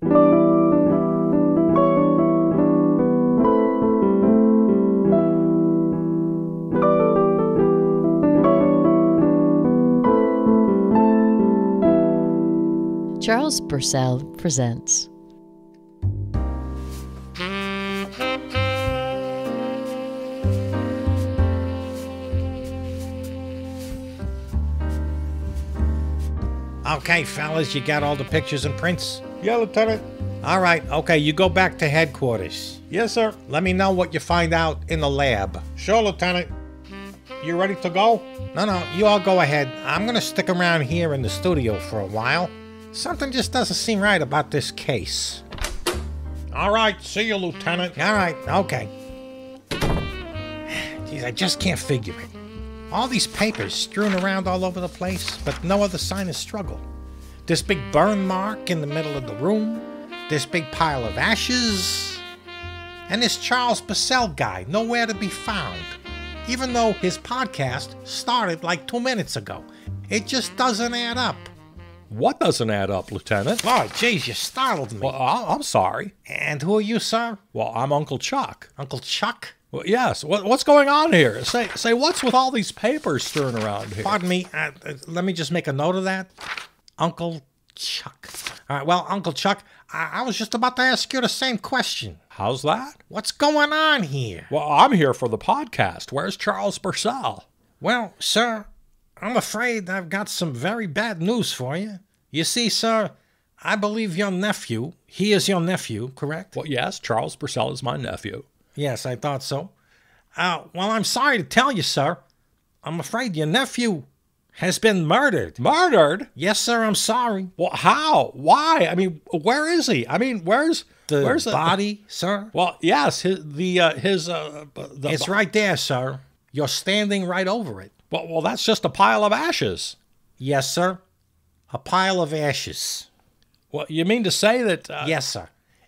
Charles Purcell presents. Okay, fellas, you got all the pictures and prints? Yeah, Lieutenant. All right, okay, you go back to headquarters. Yes, sir. Let me know what you find out in the lab. Sure, Lieutenant. You ready to go? No, you all go ahead. I'm gonna stick around here in the studio for a while. Something just doesn't seem right about this case. All right, see you, Lieutenant. All right, okay. Geez, I just can't figure it. All these papers strewn around all over the place, but no other sign of struggle. This big burn mark in the middle of the room, this big pile of ashes, and this Charles Purcell guy nowhere to be found, even though his podcast started like 2 minutes ago. It just doesn't add up. What doesn't add up, Lieutenant? Oh, geez, you startled me. Well, I'm sorry. And who are you, sir? Well, I'm Uncle Chuck. Uncle Chuck? Well, yes. What's going on here? Say, what's with all these papers strewn around here? Pardon me. Let me just make a note of that. Uncle Chuck. All right, well, Uncle Chuck, I was just about to ask you the same question. How's that? What's going on here? Well, I'm here for the podcast. Where's Charles Purcell? Well, sir, I'm afraid I've got some very bad news for you. You see, sir, I believe your nephew, he is your nephew, correct? Well, yes, Charles Purcell is my nephew. Yes, I thought so. Well, I'm sorry to tell you, sir. I'm afraid your nephew has been murdered. Murdered? Yes, sir, I'm sorry. Well, how? Why? I mean, where is he? I mean, where's the body, sir? Well, yes, it's right there, sir. You're standing right over it. Well, that's just a pile of ashes. Yes, sir. A pile of ashes. Well, you mean to say that... Yes, sir.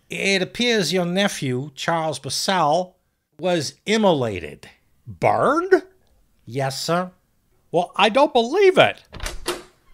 It appears your nephew, Charles Purcell, was immolated. Burned? Yes, sir. Well, I don't believe it.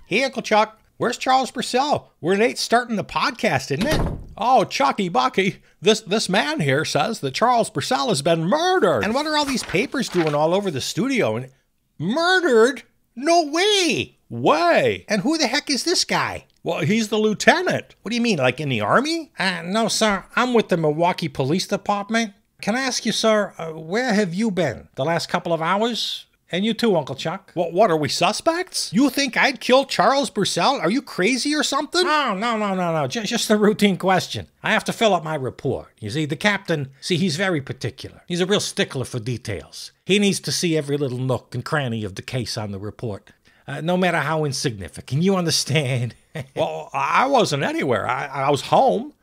Hey, Uncle Chuck, where's Charles Purcell? We're late starting the podcast, isn't it? Oh, Chucky Bucky, this man here says that Charles Purcell has been murdered. And what are all these papers doing all over the studio? And murdered? No way! Way! And who the heck is this guy? Well, he's the lieutenant. What do you mean, like in the Army? No, sir. I'm with the Milwaukee Police Department. Can I ask you, sir, where have you been the last couple of hours? And you too, Uncle Chuck. Well, what, are we suspects? You think I'd kill Charles Purcell? Are you crazy or something? No. Just a routine question. I have to fill up my report. You see, the captain, he's very particular. He's a real stickler for details. He needs to see every little nook and cranny of the case on the report. No matter how insignificant. You understand? Well, I wasn't anywhere. I was home.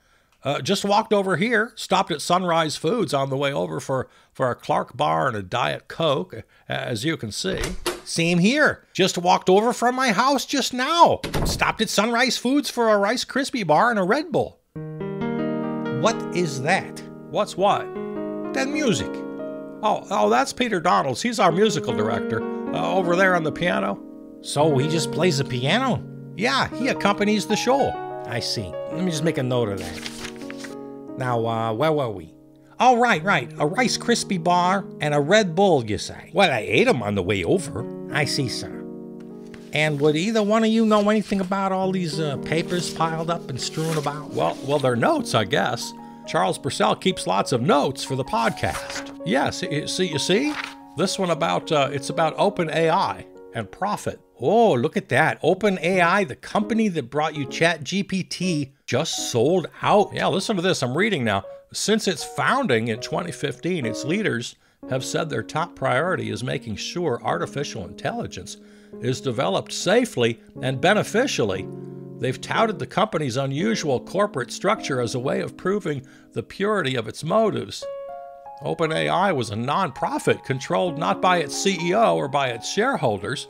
Just walked over here, stopped at Sunrise Foods on the way over for a Clark bar and a Diet Coke, as you can see. Same here. Just walked over from my house just now. Stopped at Sunrise Foods for a Rice Krispie bar and a Red Bull. What is that? What's what? That music. Oh, that's Peter Donalds. He's our musical director. Over there on the piano. So he just plays the piano? Yeah, he accompanies the show. I see. Let me just make a note of that. Now, where were we? Oh, right. A Rice Krispie bar and a Red Bull, you say? Well, I ate them on the way over. I see, sir. And would either one of you know anything about all these papers piled up and strewn about? Well, they're notes, I guess. Charles Purcell keeps lots of notes for the podcast. Yes, you see? This one it's about OpenAI and profit. Oh, look at that. OpenAI, the company that brought you ChatGPT, just sold out. Yeah, listen to this. I'm reading now. Since its founding in 2015, its leaders have said their top priority is making sure artificial intelligence is developed safely and beneficially. They've touted the company's unusual corporate structure as a way of proving the purity of its motives. OpenAI was a nonprofit controlled not by its CEO or by its shareholders,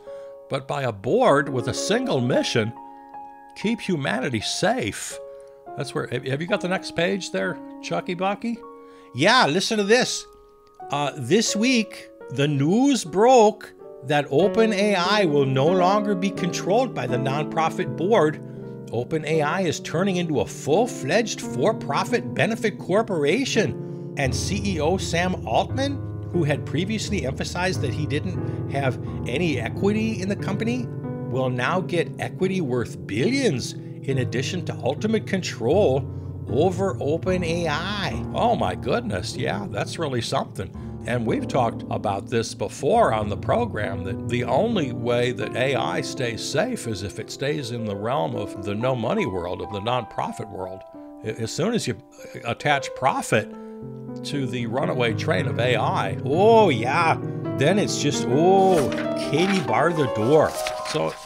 but by a board with a single mission: keep humanity safe. That's where, have you got the next page there, Chucky Bucky? Yeah, listen to this. This week, the news broke that OpenAI will no longer be controlled by the nonprofit board OpenAI is turning into a full-fledged for-profit benefit corporation. And CEO Sam Altman, who had previously emphasized that he didn't have any equity in the company, will now get equity worth billions in addition to ultimate control over OpenAI. Oh my goodness, yeah, that's really something. And we've talked about this before on the program, that the only way that AI stays safe is if it stays in the realm of the no money world, of the nonprofit world. As soon as you attach profit to the runaway train of AI, oh yeah, then it's just, oh, Katie bar the door.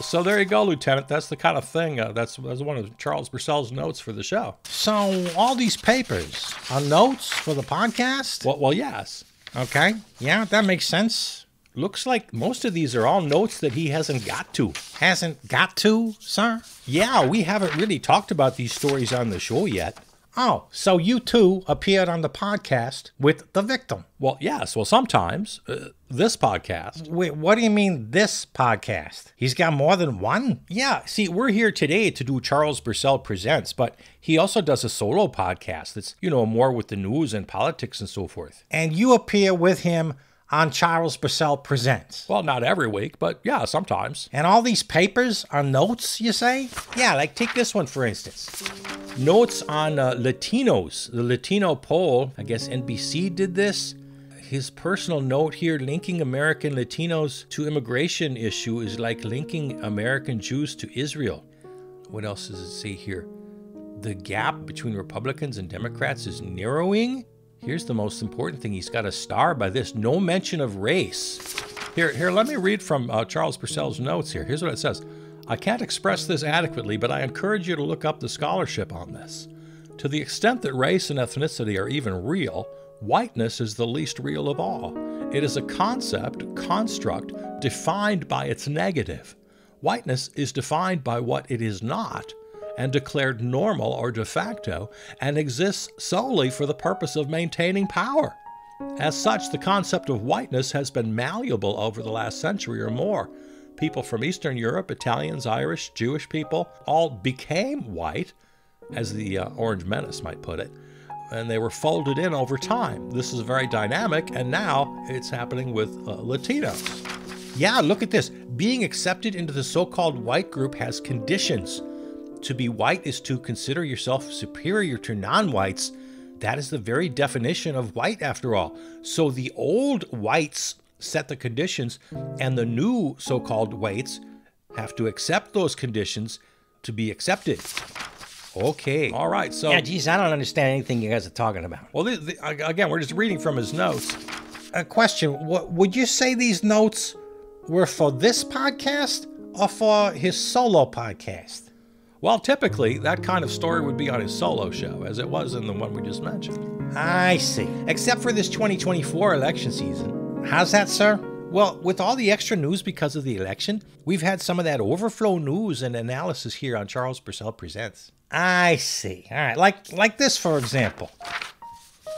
So there you go, Lieutenant. That's the kind of thing, that's one of Charles Purcell's notes for the show. So all these papers are notes for the podcast? Well, yes. Okay, yeah, that makes sense. Looks like most of these are all notes that he hasn't got to. Hasn't got to, sir? Yeah, we haven't really talked about these stories on the show yet. Oh, so you too appeared on the podcast with the victim? Well, yes. Well, sometimes. This podcast. Wait, what do you mean this podcast? He's got more than one? Yeah. See, we're here today to do Charles Purcell Presents, but he also does a solo podcast that's, more with the news and politics and so forth. And you appear with him on Charles Purcell Presents? Well, not every week, but yeah, sometimes. And all these papers are notes, you say? Yeah, like take this one, for instance. Notes on Latinos, the Latino poll. I guess NBC did this. His personal note here, linking American Latinos to immigration issue is like linking American Jews to Israel. What else does it say here? The gap between Republicans and Democrats is narrowing. Here's the most important thing. He's got a star by this. No mention of race. Here, let me read from Charles Purcell's notes here. Here's what it says. I can't express this adequately, but I encourage you to look up the scholarship on this. To the extent that race and ethnicity are even real, whiteness is the least real of all. It is a construct, defined by its negative. Whiteness is defined by what it is not, and declared normal or de facto, and exists solely for the purpose of maintaining power. As such, the concept of whiteness has been malleable over the last century or more. People from Eastern Europe, Italians, Irish, Jewish people, all became white, as the Orange Menace might put it, and they were folded in over time. This is very dynamic, and now it's happening with Latinos. Yeah, look at this. Being accepted into the so-called white group has conditions. To be white is to consider yourself superior to non-whites. That is the very definition of white, after all. So the old whites set the conditions, and the new so-called whites have to accept those conditions to be accepted. Okay. All right. So. Yeah, geez, I don't understand anything you guys are talking about. Well, again, we're just reading from his notes. A question. Would you say these notes were for this podcast or for his solo podcast? Well, typically, that kind of story would be on his solo show, as it was in the one we just mentioned. I see. Except for this 2024 election season. How's that, sir? Well, with all the extra news because of the election, we've had some of that overflow news and analysis here on Charles Purcell Presents. I see. All right, like this, for example.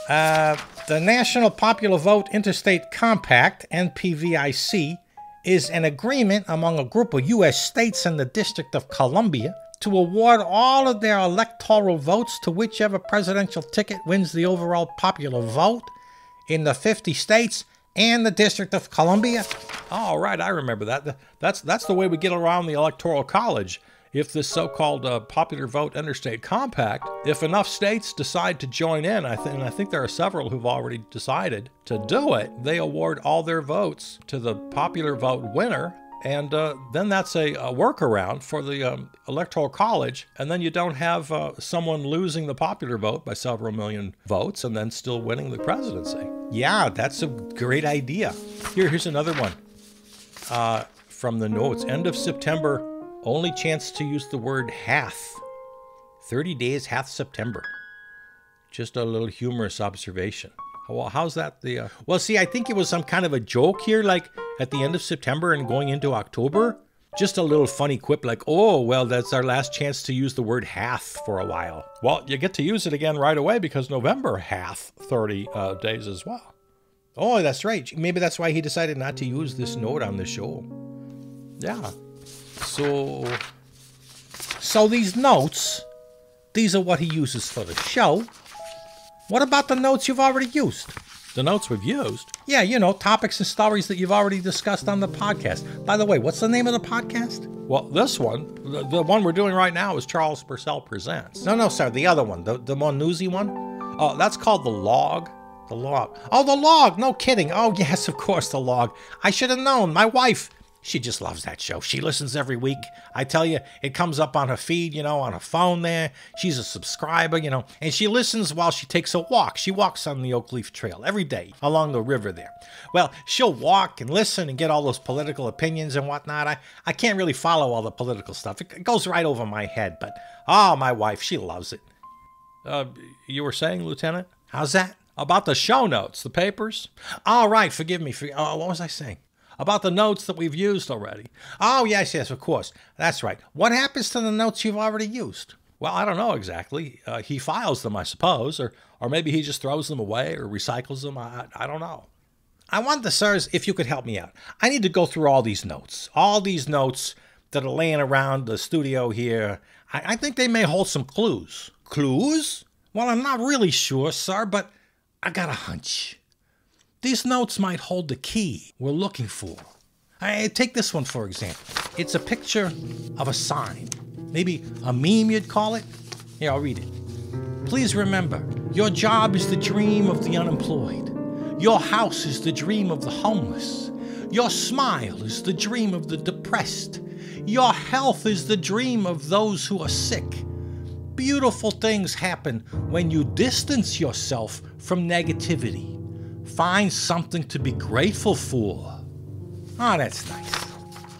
The National Popular Vote Interstate Compact, NPVIC, is an agreement among a group of U.S. states and the District of Columbia to award all of their electoral votes to whichever presidential ticket wins the overall popular vote in the 50 states and the District of Columbia. Oh, right, I remember that. That's the way we get around the Electoral College. If this so-called popular vote interstate compact, if enough states decide to join in, I think there are several who've already decided to do it, they award all their votes to the popular vote winner, and then that's a workaround for the Electoral College, and then you don't have someone losing the popular vote by several million votes and then still winning the presidency. Yeah, that's a great idea. Here's another one from the notes. End of September, only chance to use the word hath. 30 days hath September. Just a little humorous observation. Well, how's that the... Well, see, I think it was some kind of a joke here, like at the end of September and going into October. Just a little funny quip like, oh, well, that's our last chance to use the word hath for a while. Well, you get to use it again right away because November hath 30 days as well. Oh, that's right. Maybe that's why he decided not to use this note on the show. Yeah. So So these notes, these are what he uses for the show. What about the notes you've already used? The notes we've used? Yeah, you know, topics and stories that you've already discussed on the podcast. By the way, what's the name of the podcast? Well, this one, the one we're doing right now is Charles Purcell Presents. No, sir, the other one, the more newsy one. Oh, that's called The Log. The Log. Oh, The Log, no kidding. Oh, yes, of course, The Log. I should have known. My wife, she just loves that show. She listens every week. I tell you, it comes up on her feed, you know, on her phone there. She's a subscriber, you know, and she listens while she takes a walk. She walks on the Oak Leaf Trail every day along the river there. Well, she'll walk and listen and get all those political opinions and whatnot. I can't really follow all the political stuff. It goes right over my head, but, oh, my wife, she loves it. You were saying, Lieutenant? How's that? About the show notes, the papers? All right, forgive me. What was I saying? About the notes that we've used already. Oh, yes, of course. That's right. What happens to the notes you've already used? Well, I don't know exactly. He files them, I suppose, or maybe he just throws them away or recycles them. I don't know. I wonder, sirs, if you could help me out. I need to go through all these notes that are laying around the studio here. I think they may hold some clues. Clues? Well, I'm not really sure, sir, but I got a hunch. These notes might hold the key we're looking for. Take this one, for example. It's a picture of a sign. Maybe a meme, you'd call it. Here, I'll read it. Please remember, your job is the dream of the unemployed. Your house is the dream of the homeless. Your smile is the dream of the depressed. Your health is the dream of those who are sick. Beautiful things happen when you distance yourself from negativity. Find something to be grateful for. Oh, that's nice.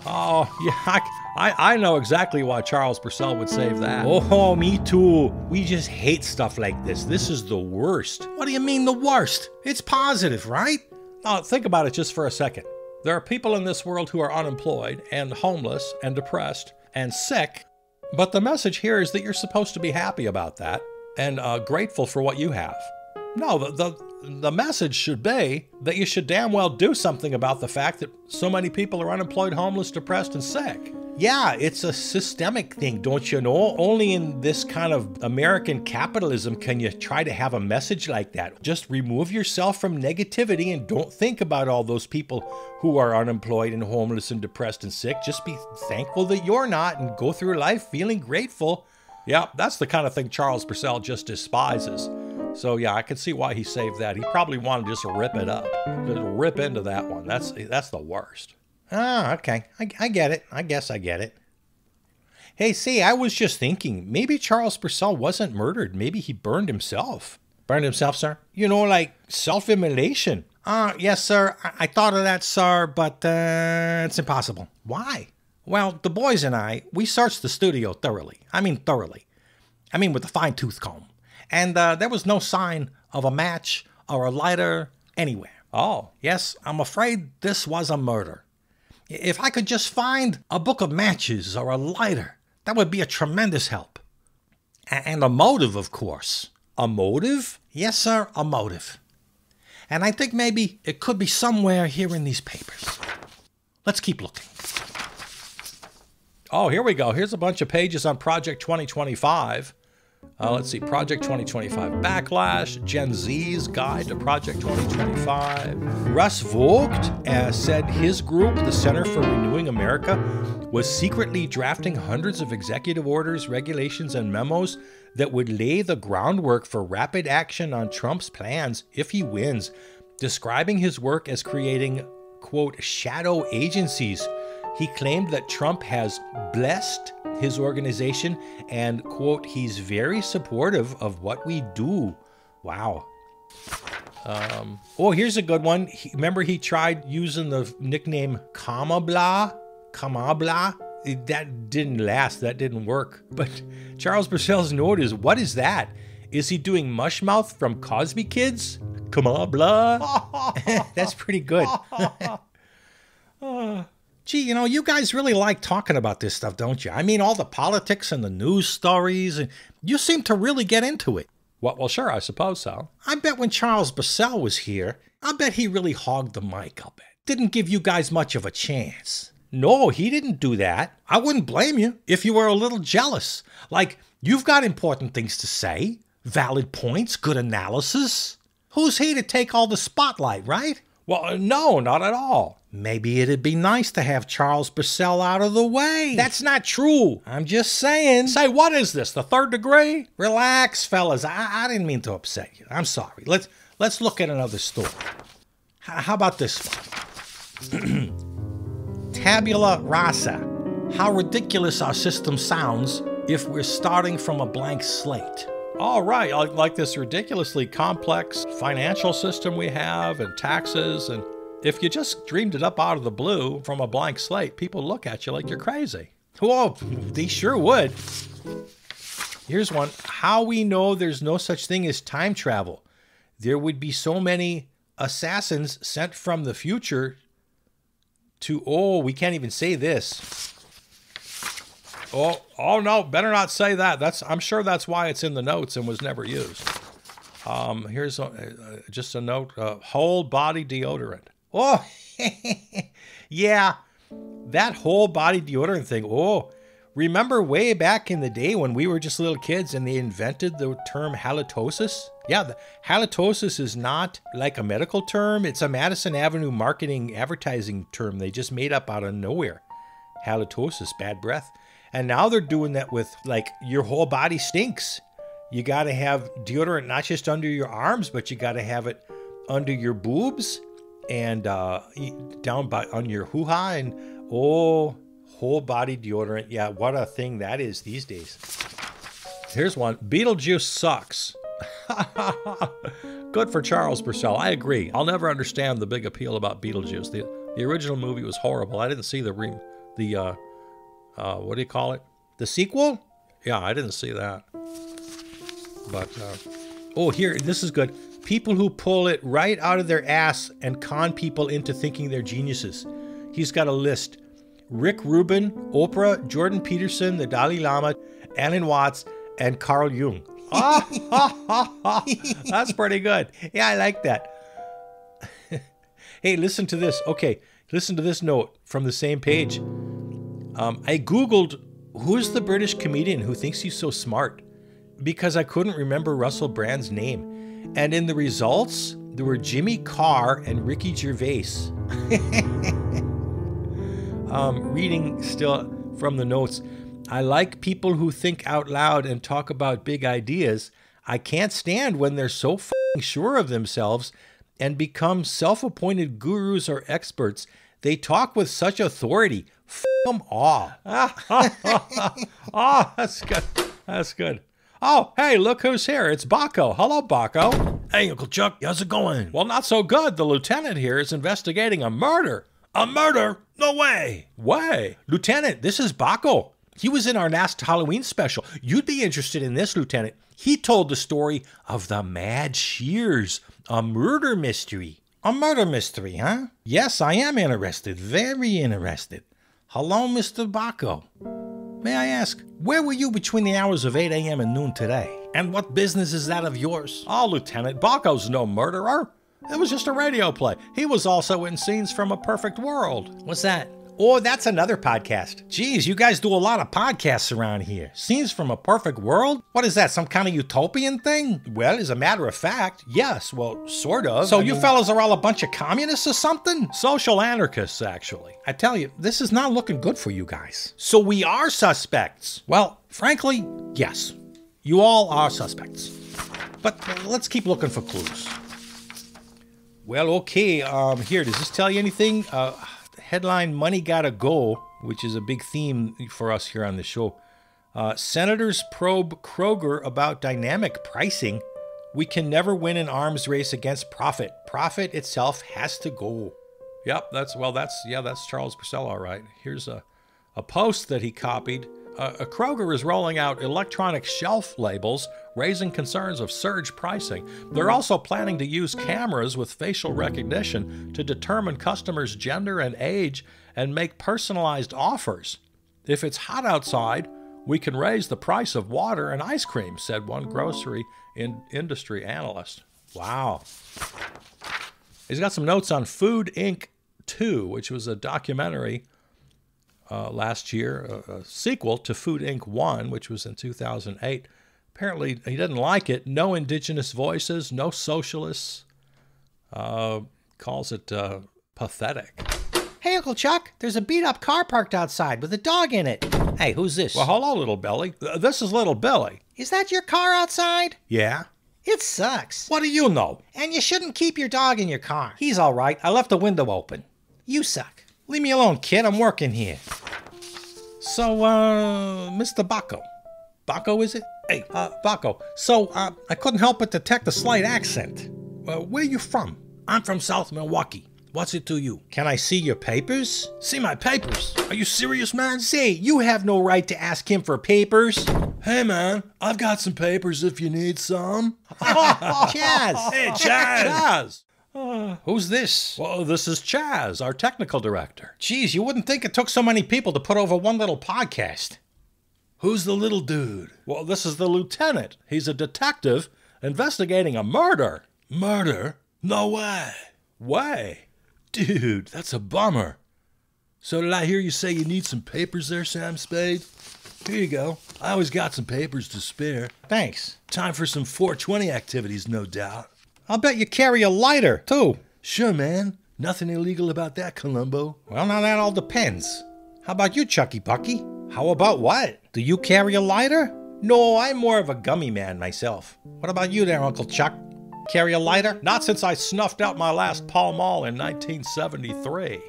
Oh, yeah, I know exactly why Charles Purcell would save that. Oh, me too. We just hate stuff like this. This is the worst. What do you mean the worst? It's positive, right? Now, think about it just for a second. There are people in this world who are unemployed and homeless and depressed and sick, but the message here is that you're supposed to be happy about that and grateful for what you have. No, the message should be that you should damn well do something about the fact that so many people are unemployed, homeless, depressed, and sick. Yeah, it's a systemic thing, don't you know? Only in this kind of American capitalism can you try to have a message like that. Just remove yourself from negativity and don't think about all those people who are unemployed and homeless and depressed and sick. Just be thankful that you're not and go through life feeling grateful. Yeah, that's the kind of thing Charles Purcell just despises. So yeah, I can see why he saved that. He probably wanted to just rip it up. Just rip into that one. That's the worst. Ah, okay. I get it. I guess I get it. Hey, see, I was just thinking, maybe Charles Purcell wasn't murdered. Maybe he burned himself. Burned himself, sir? You know, like self-immolation. Yes, sir. I thought of that, sir, but it's impossible. Why? Well, the boys and I, we searched the studio thoroughly. I mean with a fine-tooth comb. And there was no sign of a match or a lighter anywhere. Oh. Yes, I'm afraid this was a murder. If I could just find a book of matches or a lighter, that would be a tremendous help. And a motive, of course. A motive? Yes, sir, a motive. And I think maybe it could be somewhere here in these papers. Let's keep looking. Oh, here we go. Here's a bunch of pages on Project 2025. Let's see, Project 2025 Backlash, Gen Z's Guide to Project 2025. Russ Vogt said his group, the Center for Renewing America, was secretly drafting hundreds of executive orders, regulations, and memos that would lay the groundwork for rapid action on Trump's plans if he wins, describing his work as creating, quote, shadow agencies. He claimed that Trump has blessed his organization and, quote, he's very supportive of what we do. Wow. Oh, here's a good one. Remember he tried using the nickname Kamabla? That didn't last. That didn't work. But Charles Purcell's note is, what is that? Is he doing Mushmouth from Cosby Kids? Kamabla? That's pretty good. Gee, you know, you guys really like talking about this stuff, don't you? I mean, all the politics and the news stories, and you seem to really get into it. Well, sure, I suppose so. I bet when Charles Purcell was here, I bet he really hogged the mic, I'll bet. Didn't give you guys much of a chance. No, he didn't do that. I wouldn't blame you if you were a little jealous. Like, you've got important things to say, valid points, good analysis. Who's he to take all the spotlight, right? Well, no, not at all. Maybe it'd be nice to have Charles Purcell out of the way. That's not true. I'm just saying. Say, what is this, the third degree? Relax, fellas. I didn't mean to upset you. I'm sorry. Let's look at another story. How about this one? Tabula rasa. How ridiculous our system sounds if we're starting from a blank slate. All right, like this ridiculously complex financial system we have and taxes. And if you just dreamed it up out of the blue from a blank slate, people look at you like you're crazy. Whoa, they sure would. Here's one. How we know there's no such thing as time travel. There would be so many assassins sent from the future to, we can't even say this. Oh no, better not say that. I'm sure that's why it's in the notes and was never used. Here's just a note, whole body deodorant. Oh, yeah, that whole body deodorant thing. Oh, remember way back in the day when we were just little kids and they invented the term halitosis? Yeah, the halitosis is not like a medical term. It's a Madison Avenue marketing advertising term they just made up out of nowhere. Halitosis, bad breath. And now they're doing that with, like, your whole body stinks. You got to have deodorant not just under your arms, but you got to have it under your boobs and down on your hoo-ha. And, whole body deodorant. Yeah, what a thing that is these days. Here's one. Beetlejuice sucks. Good for Charles Purcell. I agree. I'll never understand the big appeal about Beetlejuice. The original movie was horrible. I didn't see the what do you call it? The sequel? Yeah, I didn't see that. But, here, this is good. People who pull it right out of their ass and con people into thinking they're geniuses. He's got a list. Rick Rubin, Oprah, Jordan Peterson, the Dalai Lama, Alan Watts, and Carl Jung. That's pretty good. Yeah, I like that. Hey, listen to this. Okay, listen to this note from the same page. I Googled, who's the British comedian who thinks he's so smart? Because I couldn't remember Russell Brand's name. And in the results, there were Jimmy Carr and Ricky Gervais. Reading still from the notes. I like people who think out loud and talk about big ideas. I can't stand when they're so f***ing sure of themselves and become self-appointed gurus or experts. They talk with such authority. F*** them all. Oh, that's good. That's good. Oh, hey, look who's here. It's Baco. Hello, Baco. Hey, Uncle Chuck. How's it going? Well, not so good. The lieutenant here is investigating a murder. A murder? No way. Lieutenant, this is Baco. He was in our last Halloween special. You'd be interested in this, Lieutenant. He told the story of the Mad Shears, a murder mystery. A murder mystery, huh? Yes, I am interested. Very interested. Hello, Mr. Baco. May I ask, where were you between the hours of 8 a.m. and noon today? And what business is that of yours? Oh, Lieutenant, Baco's no murderer. It was just a radio play. He was also in Scenes from a Perfect World. What's that? Oh, that's another podcast. Geez, you guys do a lot of podcasts around here. Scenes from a Perfect World? What is that, some kind of utopian thing? Well, as a matter of fact, yes, well, sort of. So I mean, fellas are all a bunch of communists or something? Social anarchists, actually. I tell you, this is not looking good for you guys. So we are suspects. Well, frankly, yes. You all are suspects. But let's keep looking for clues. Well, okay, here, does this tell you anything? Headline, Money Gotta Go, which is a big theme for us here on the show. Senators probe Kroger about dynamic pricing. We can never win an arms race against profit. Profit itself has to go. Yep, that's Charles Purcell, all right. Here's a post that he copied. Kroger is rolling out electronic shelf labels, raising concerns of surge pricing. They're also planning to use cameras with facial recognition to determine customers' gender and age and make personalized offers. If it's hot outside, we can raise the price of water and ice cream, said one grocery industry analyst. Wow. He's got some notes on Food Inc. 2, which was a documentary last year, a sequel to Food Inc. 1, which was in 2008. Apparently, he didn't like it. No indigenous voices, no socialists. Calls it pathetic. Hey, Uncle Chuck, there's a beat-up car parked outside with a dog in it. Hey, who's this? Well, hello, little Billy. This is little Billy. Is that your car outside? Yeah? It sucks. What do you know? And you shouldn't keep your dog in your car. He's all right. I left the window open. You suck. Leave me alone, kid. I'm working here. So, Mr. Baco. Baco, is it? Hey, Baco. So, I couldn't help but detect a slight accent. Where you from? I'm from South Milwaukee. What's it to you? Can I see your papers? See my papers? Are you serious, man? Say, you have no right to ask him for papers. Hey, man, I've got some papers if you need some. Chaz. Hey, Chaz. Who's this? Well, this is Chaz, our technical director. Geez, you wouldn't think it took so many people to put over one little podcast. Who's the little dude? Well, this is the lieutenant. He's a detective investigating a murder. Murder? No way. Way? Dude, that's a bummer. So did I hear you say you need some papers there, Sam Spade? Here you go. I always got some papers to spare. Thanks. Time for some 420 activities, no doubt. I'll bet you carry a lighter, too. Sure, man. Nothing illegal about that, Columbo. Well, now that all depends. How about you, Chucky Pucky? How about what? Do you carry a lighter? No, I'm more of a gummy man myself. What about you there, Uncle Chuck? Carry a lighter? Not since I snuffed out my last Pall Mall in 1973.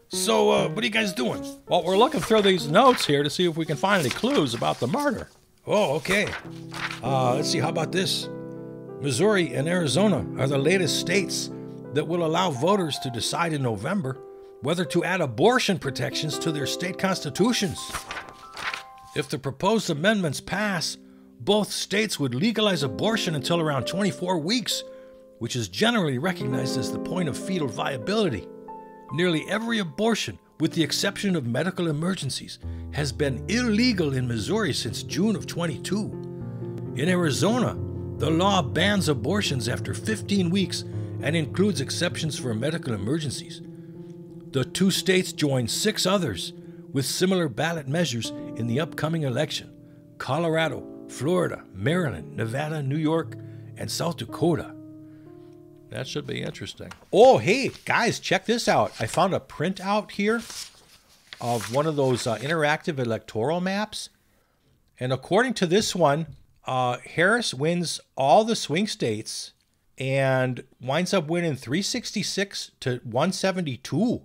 So, what are you guys doing? Well, we're looking through these notes here to see if we can find any clues about the murder. Oh, okay. Let's see, how about this? Missouri and Arizona are the latest states that will allow voters to decide in November whether to add abortion protections to their state constitutions. If the proposed amendments pass, both states would legalize abortion until around 24 weeks, which is generally recognized as the point of fetal viability. Nearly every abortion, with the exception of medical emergencies, has been illegal in Missouri since June of 22. In Arizona, the law bans abortions after 15 weeks and includes exceptions for medical emergencies. The two states join 6 others with similar ballot measures in the upcoming election: Colorado, Florida, Maryland, Nevada, New York, and South Dakota. That should be interesting. Oh, hey, guys, check this out. I found a printout here of one of those interactive electoral maps. And according to this one, Harris wins all the swing states and winds up winning 366 to 172.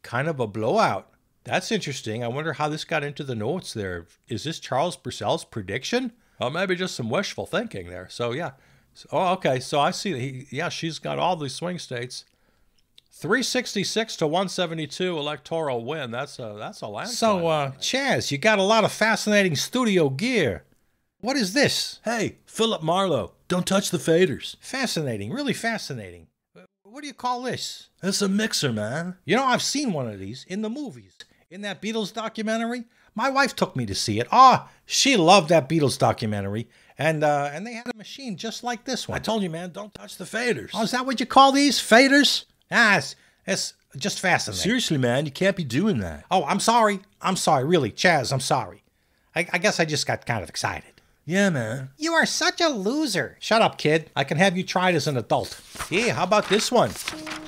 Kind of a blowout. That's interesting. I wonder how this got into the notes there. Is this Charles Purcell's prediction? Or maybe just some wishful thinking there. So, yeah. Oh, okay. So I see. She's got all these swing states. 366 to 172 electoral win. That's a landslide. So, Chaz, you got a lot of fascinating studio gear. What is this? Hey, Philip Marlowe, don't touch the faders. Fascinating. Really fascinating. What do you call this? It's a mixer, man. You know, I've seen one of these in the movies. In that Beatles documentary, my wife took me to see it. She loved that Beatles documentary, and they had a machine just like this one. I told you, man, don't touch the faders. Oh, is that what you call these? Faders? It's just fascinating. Seriously, man, you can't be doing that. Oh, I'm sorry. I'm sorry, really. Chaz, I'm sorry. I guess I just got kind of excited. Yeah, man. You are such a loser. Shut up, kid. I can have you tried as an adult. Hey, how about this one?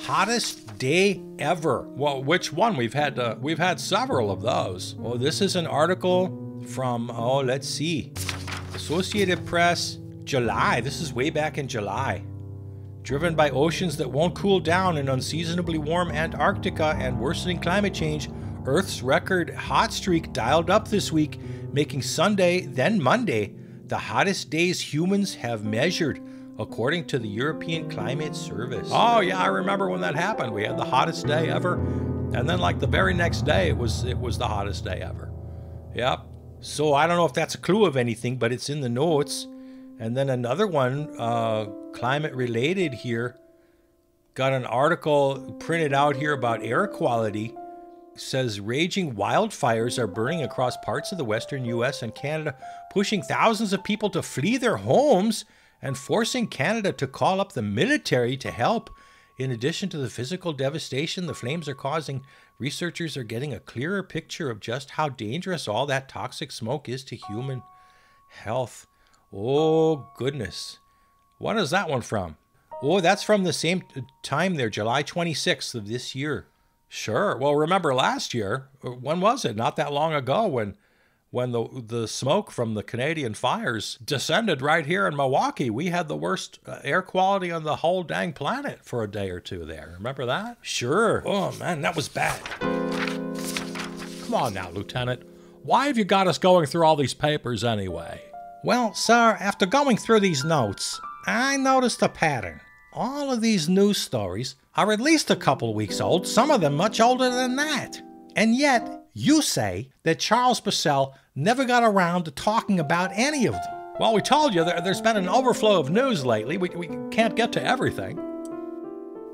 Hottest day ever. Well, which one? We've had several of those. Well, this is an article from, let's see. Associated Press, July. This is way back in July. Driven by oceans that won't cool down in unseasonably warm Antarctica and worsening climate change, Earth's record hot streak dialed up this week, making Sunday, then Monday, the hottest days humans have measured, according to the European Climate Service. Oh, yeah, I remember when that happened. We had the hottest day ever. And then, like, the very next day, it was the hottest day ever. Yep. So I don't know if that's a clue of anything, but it's in the notes. And then another one, climate-related here, got an article printed out here about air quality. Says raging wildfires are burning across parts of the western U.S. and Canada, pushing thousands of people to flee their homes and forcing Canada to call up the military to help. In addition to the physical devastation the flames are causing, researchers are getting a clearer picture of just how dangerous all that toxic smoke is to human health. Oh, goodness. When is that one from? Oh, that's from the same time there, July 26th of this year. Sure. Well, remember last year, when was it? Not that long ago when the smoke from the Canadian fires descended right here in Milwaukee. We had the worst air quality on the whole dang planet for a day or two there. Remember that? Sure. Oh, man, that was bad. Come on now, Lieutenant. Why have you got us going through all these papers anyway? Well, sir, after going through these notes, I noticed a pattern. All of these news stories are at least a couple weeks old, some of them much older than that. And yet, you say that Charles Purcell never got around to talking about any of them. Well, we told you there's been an overflow of news lately. We can't get to everything.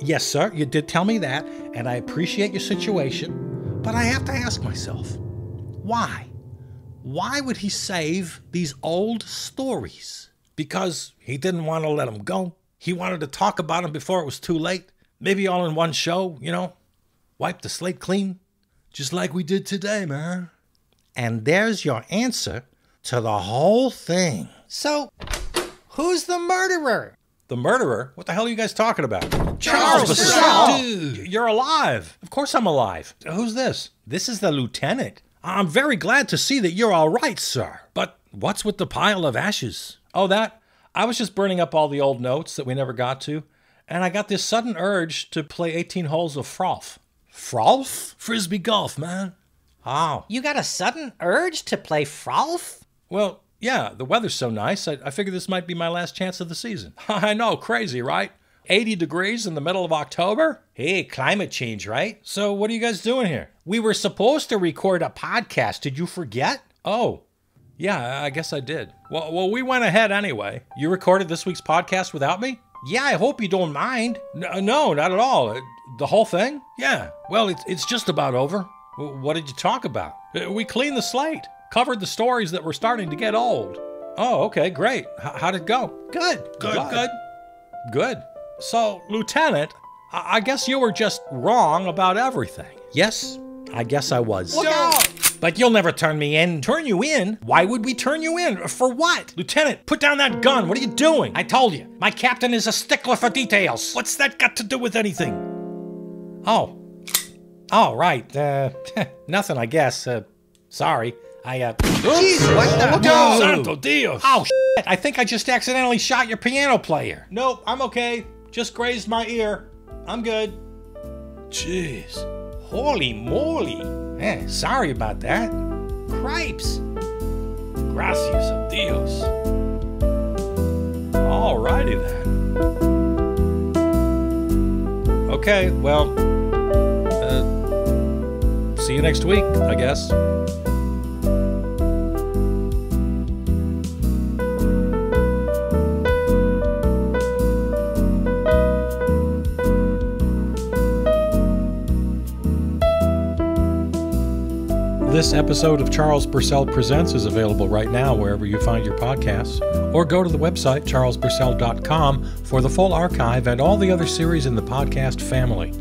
Yes, sir, you did tell me that, and I appreciate your situation. But I have to ask myself, why? Why would he save these old stories? Because he didn't want to let them go. He wanted to talk about them before it was too late. Maybe all in one show, Wipe the slate clean. Just like we did today, man. And there's your answer to the whole thing. So, who's the murderer? The murderer? What the hell are you guys talking about? Charles Purcell! Dude, you're alive. Of course I'm alive. Who's this? This is the lieutenant. I'm very glad to see that you're all right, sir. But what's with the pile of ashes? Oh, that? I was just burning up all the old notes that we never got to, and I got this sudden urge to play 18 holes of frolf. Frolf? Frisbee golf, man. Oh. You got a sudden urge to play frolf? Well, yeah, the weather's so nice, I figured this might be my last chance of the season. I know, crazy, right? 80 degrees in the middle of October? Hey, climate change, right? So what are you guys doing here? We were supposed to record a podcast. Did you forget? Oh. Yeah, I guess I did. Well, we went ahead anyway. You recorded this week's podcast without me? Yeah, I hope you don't mind. No, not at all. The whole thing? Yeah. Well, it's just about over. What did you talk about? We cleaned the slate. Covered the stories that were starting to get old. Oh, okay, great. How'd it go? Good. So, Lieutenant, I guess you were just wrong about everything. Yes, I guess I was. Look out! But you'll never turn me in. Turn you in? Why would we turn you in? For what? Lieutenant, put down that gun. What are you doing? I told you, my captain is a stickler for details. What's that got to do with anything? Oh, right. Nothing, I guess. Sorry. Jeez, what the? No. Santo Dios. Oh, shit. I think I just accidentally shot your piano player. Nope, I'm okay. Just grazed my ear. I'm good. Jeez. Holy moly. Sorry about that. Cripes. Gracias a Dios. Alrighty then. Okay, well, see you next week, I guess. This episode of Charles Purcell Presents is available right now wherever you find your podcasts, or go to the website charlespurcell.com for the full archive and all the other series in the podcast family.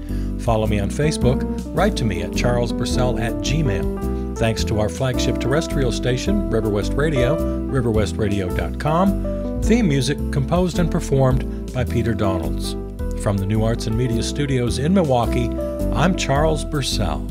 Follow me on Facebook, write to me at charlespurcell@gmail. Thanks to our flagship terrestrial station, River West Radio, riverwestradio.com. Theme music composed and performed by Peter Donalds. From the New Arts and Media Studios in Milwaukee, I'm Charles Purcell.